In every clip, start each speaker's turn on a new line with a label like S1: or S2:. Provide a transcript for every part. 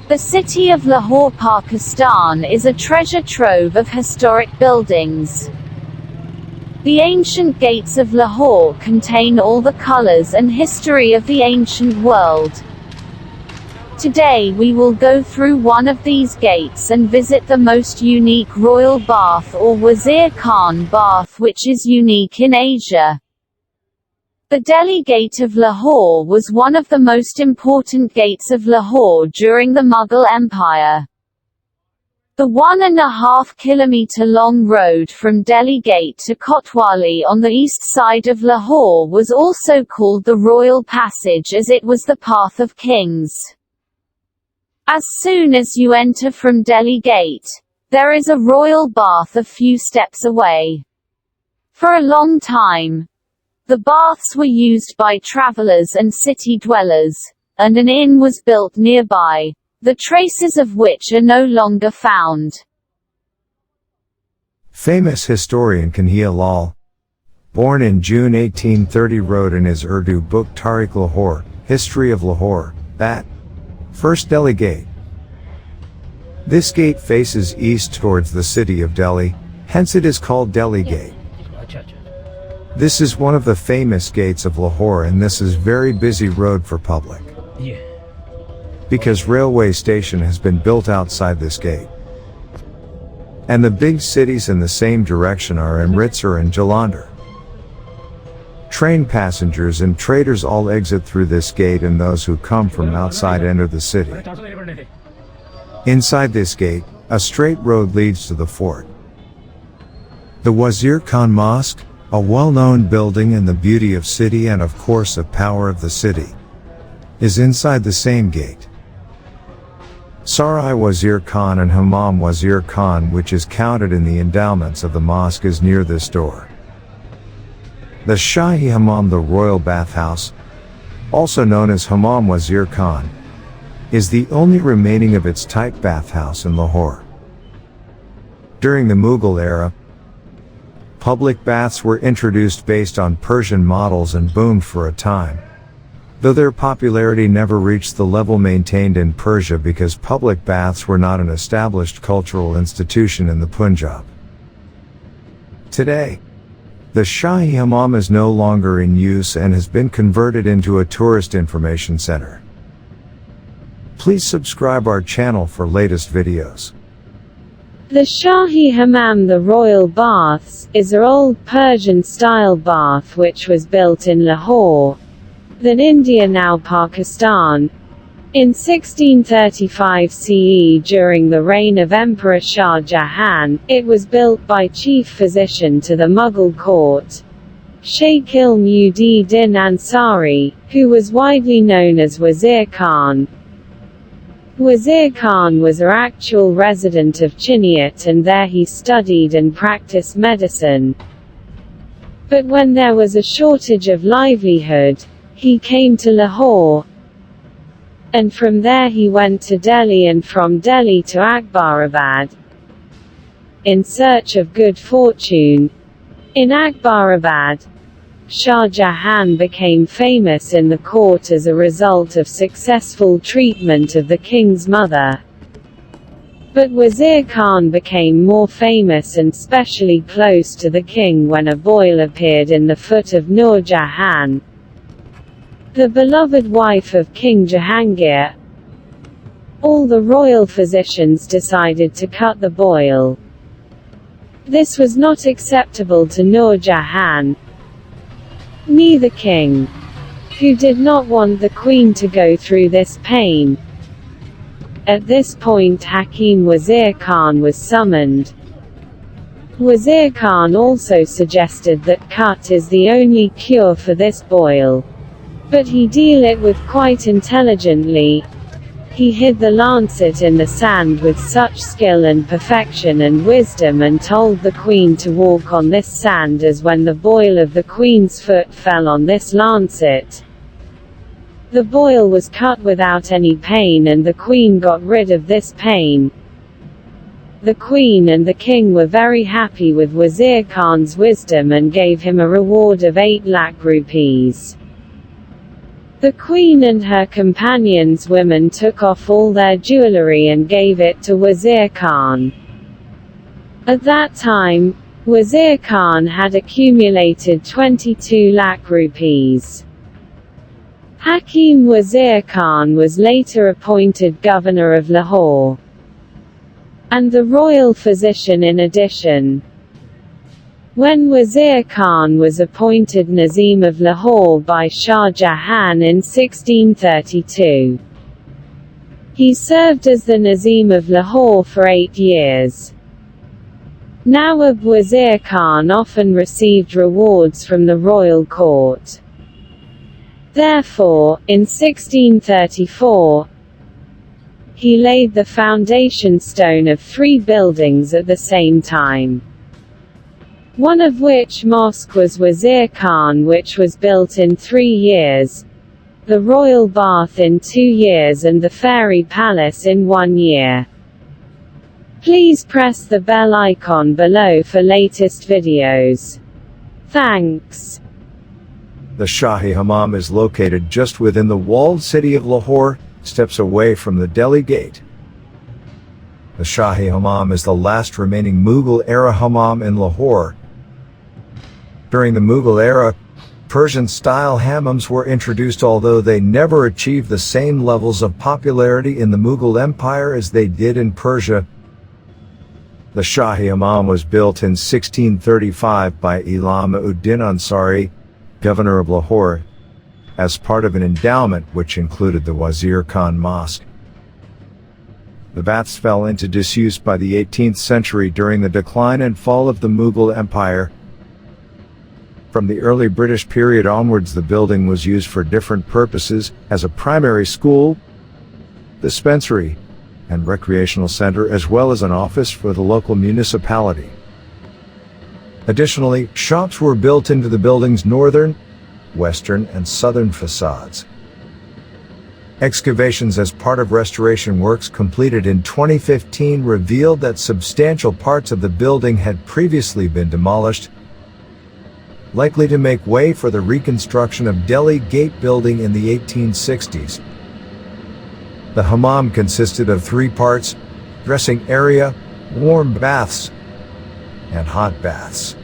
S1: The city of Lahore, Pakistan is a treasure trove of historic buildings. The ancient gates of Lahore contain all the colors and history of the ancient world. Today we will go through one of these gates and visit the most unique royal bath or Wazir Khan bath, which is unique in Asia. The Delhi Gate of Lahore was one of the most important gates of Lahore during the Mughal Empire. The 1.5 kilometer long road from Delhi Gate to Kotwali on the east side of Lahore was also called the Royal Passage, as it was the path of kings. As soon as you enter from Delhi Gate, there is a royal bath a few steps away. For a long time, the baths were used by travelers and city dwellers, and an inn was built nearby, the traces of which are no longer found.
S2: Famous historian Kanhaiya Lal, born in June 1830, wrote in his Urdu book Tarikh Lahore, History of Lahore, that first Delhi Gate. This gate faces east towards the city of Delhi, hence it is called Delhi Gate. This is one of the famous gates of Lahore, and this is very busy road for public. Because railway station has been built outside this gate. And the big cities in the same direction are Amritsar and Jalandhar. Train passengers and traders all exit through this gate, and those who come from outside enter the city. Inside this gate, a straight road leads to the fort. The Wazir Khan Mosque, a well-known building and the beauty of city and of course of power of the city, is inside the same gate. Sarai Wazir Khan and Hammam Wazir Khan, which is counted in the endowments of the mosque, is near this door. The Shahi Hamam, the royal bathhouse, also known as Hammam Wazir Khan, is the only remaining of its type bathhouse in Lahore. During the Mughal era, public baths were introduced based on Persian models and boomed for a time, though their popularity never reached the level maintained in Persia because public baths were not an established cultural institution in the Punjab. Today, the Shahi Hamam is no longer in use and has been converted into a tourist information center. Please subscribe our channel for latest videos.
S3: The Shahi Hamam, the royal baths, is an old Persian-style bath which was built in Lahore, then India, now Pakistan, in 1635 CE during the reign of Emperor Shah Jahan. It was built by chief physician to the Mughal court, Sheikh Ilm-ud-Din Ansari, who was widely known as Wazir Khan. Wazir Khan was an actual resident of Chiniot, and there he studied and practiced medicine. But when there was a shortage of livelihood, he came to Lahore, and from there he went to Delhi, and from Delhi to Akbarabad. In search of good fortune, in Akbarabad, Shah Jahan became famous in the court as a result of successful treatment of the king's mother. But Wazir Khan became more famous and specially close to the king when a boil appeared in the foot of Noor Jahan, the beloved wife of King Jahangir. All the royal physicians decided to cut the boil. This was not acceptable to Noor Jahan, neither king, who did not want the queen to go through this pain. At this point Hakim Wazir Khan was summoned. Wazir Khan also suggested that cut is the only cure for this boil, but he dealt it with quite intelligently. He hid the lancet in the sand with such skill and perfection and wisdom, and told the queen to walk on this sand, as when the boil of the queen's foot fell on this lancet, the boil was cut without any pain, and the queen got rid of this pain. The queen and the king were very happy with Wazir Khan's wisdom and gave him a reward of 8 lakh rupees. The Queen and her companions' women took off all their jewellery and gave it to Wazir Khan. At that time, Wazir Khan had accumulated 22 lakh rupees. Hakim Wazir Khan was later appointed governor of Lahore, and the royal physician in addition. When Wazir Khan was appointed Nazim of Lahore by Shah Jahan in 1632, he served as the Nazim of Lahore for 8 years. Nawab Wazir Khan often received rewards from the royal court. Therefore, in 1634, he laid the foundation stone of 3 buildings at the same time. One of which mosque was Wazir Khan, which was built in 3 years, the royal bath in 2 years and the fairy palace in 1 year. Please press the bell icon below for latest videos. Thanks.
S2: The Shahi Hamam is located just within the walled city of Lahore, steps away from the Delhi Gate. The Shahi Hamam is the last remaining Mughal-era hammam in Lahore. During the Mughal era, Persian-style hammams were introduced, although they never achieved the same levels of popularity in the Mughal Empire as they did in Persia. The Shahi Hamam was built in 1635 by Alam-ud-Din Ansari, governor of Lahore, as part of an endowment which included the Wazir Khan Mosque. The baths fell into disuse by the 18th century during the decline and fall of the Mughal Empire. From the early British period onwards, the building was used for different purposes, as a primary school, dispensary, and recreational center, as well as an office for the local municipality. Additionally, shops were built into the building's northern, western, and southern facades. Excavations as part of restoration works completed in 2015 revealed that substantial parts of the building had previously been demolished, likely to make way for the reconstruction of Delhi Gate building in the 1860s. The hammam consisted of 3 parts: dressing area, warm baths, and hot baths.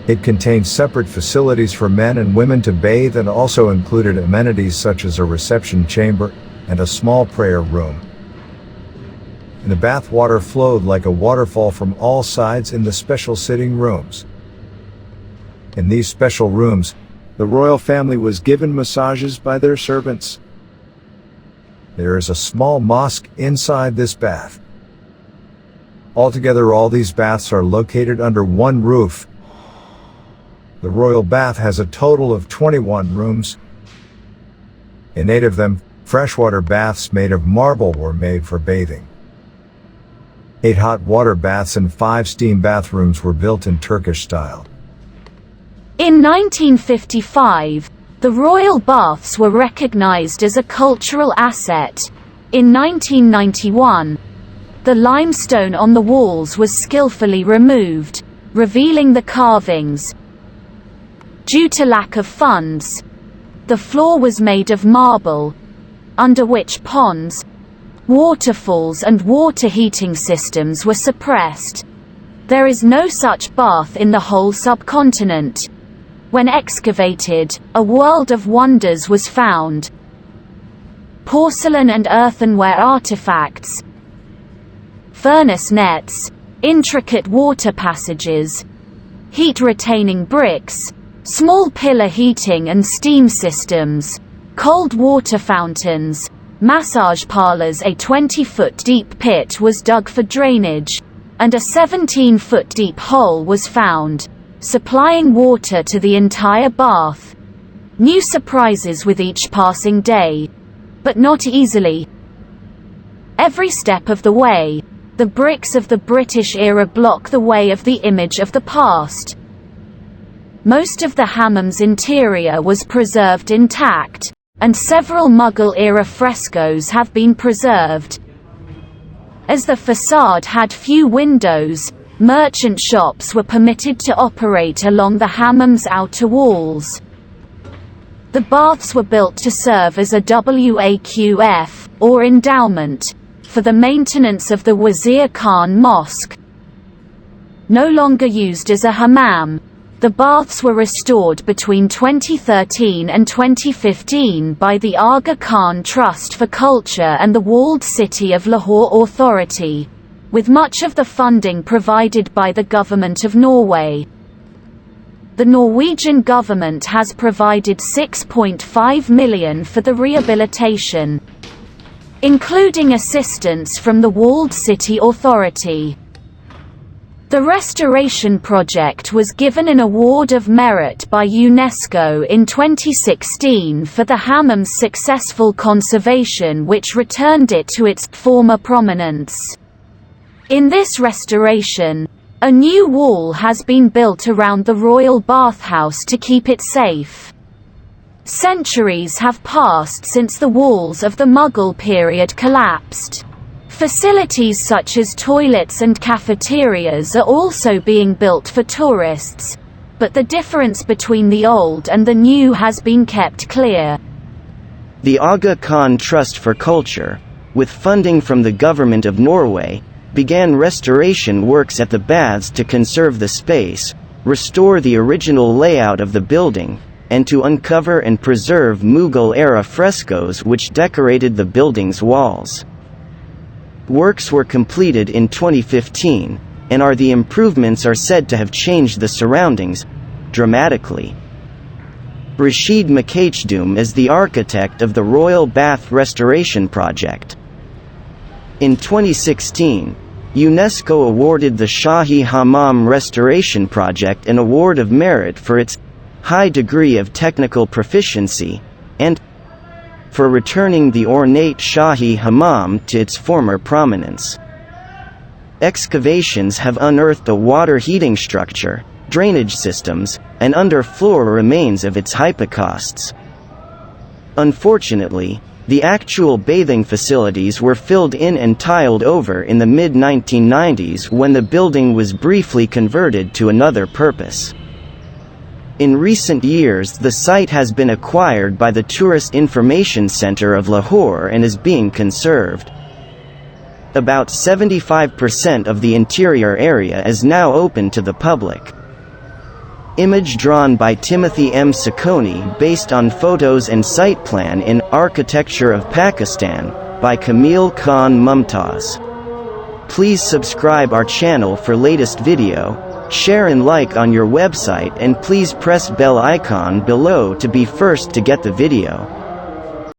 S2: It contained separate facilities for men and women to bathe and also included amenities such as a reception chamber and a small prayer room. And the bath water flowed like a waterfall from all sides in the special sitting rooms. In these special rooms, the royal family was given massages by their servants. There is a small mosque inside this bath. Altogether, all these baths are located under one roof. The royal bath has a total of 21 rooms. In 8 of them, freshwater baths made of marble were made for bathing. 8 hot water baths and 5 steam bathrooms were built in Turkish style.
S1: In 1955, the royal baths were recognized as a cultural asset. In 1991, the limestone on the walls was skillfully removed, revealing the carvings. Due to lack of funds, the floor was made of marble, under which ponds, waterfalls and water heating systems were suppressed. There is no such bath in the whole subcontinent. When excavated, a world of wonders was found. Porcelain and earthenware artifacts, furnace nets, intricate water passages, heat-retaining bricks, small pillar heating and steam systems, cold water fountains, massage parlors. A 20-foot deep pit was dug for drainage, and a 17-foot deep hole was found, supplying water to the entire bath. New surprises with each passing day, but not easily. Every step of the way, the bricks of the British era block the way of the image of the past. Most of the hammam's interior was preserved intact, and several Mughal-era frescoes have been preserved. As the facade had few windows, merchant shops were permitted to operate along the hammam's outer walls. The baths were built to serve as a waqf, or endowment, for the maintenance of the Wazir Khan Mosque. No longer used as a hammam, the baths were restored between 2013 and 2015 by the Aga Khan Trust for Culture and the Walled City of Lahore Authority, with much of the funding provided by the Government of Norway. The Norwegian government has provided 6.5 million for the rehabilitation, including assistance from the Walled City Authority. The restoration project was given an Award of Merit by UNESCO in 2016 for the Hammam's successful conservation, which returned it to its former prominence. In this restoration, a new wall has been built around the royal bathhouse to keep it safe. Centuries have passed since the walls of the Mughal period collapsed. Facilities such as toilets and cafeterias are also being built for tourists, but the difference between the old and the new has been kept clear.
S4: The Aga Khan Trust for Culture, with funding from the Government of Norway, began restoration works at the baths to conserve the space, restore the original layout of the building, and to uncover and preserve Mughal-era frescoes which decorated the building's walls. Works were completed in 2015, and the improvements are said to have changed the surroundings dramatically. Rashid Makhdum is the architect of the Royal Bath Restoration Project. In 2016, UNESCO awarded the Shahi Hamam Restoration Project an Award of Merit for its high degree of technical proficiency, and for returning the ornate Shahi Hamam to its former prominence. Excavations have unearthed a water heating structure, drainage systems, and underfloor remains of its hypocausts. Unfortunately, the actual bathing facilities were filled in and tiled over in the mid-1990s when the building was briefly converted to another purpose. In recent years, the site has been acquired by the Tourist Information Center of Lahore and is being conserved. About 75% of the interior area is now open to the public. Image drawn by Timothy M. Sacconi based on photos and site plan in Architecture of Pakistan by Camille Khan Mumtaz. Please subscribe our channel for latest video, share and like on your website, and please press bell icon below to be first to get the video.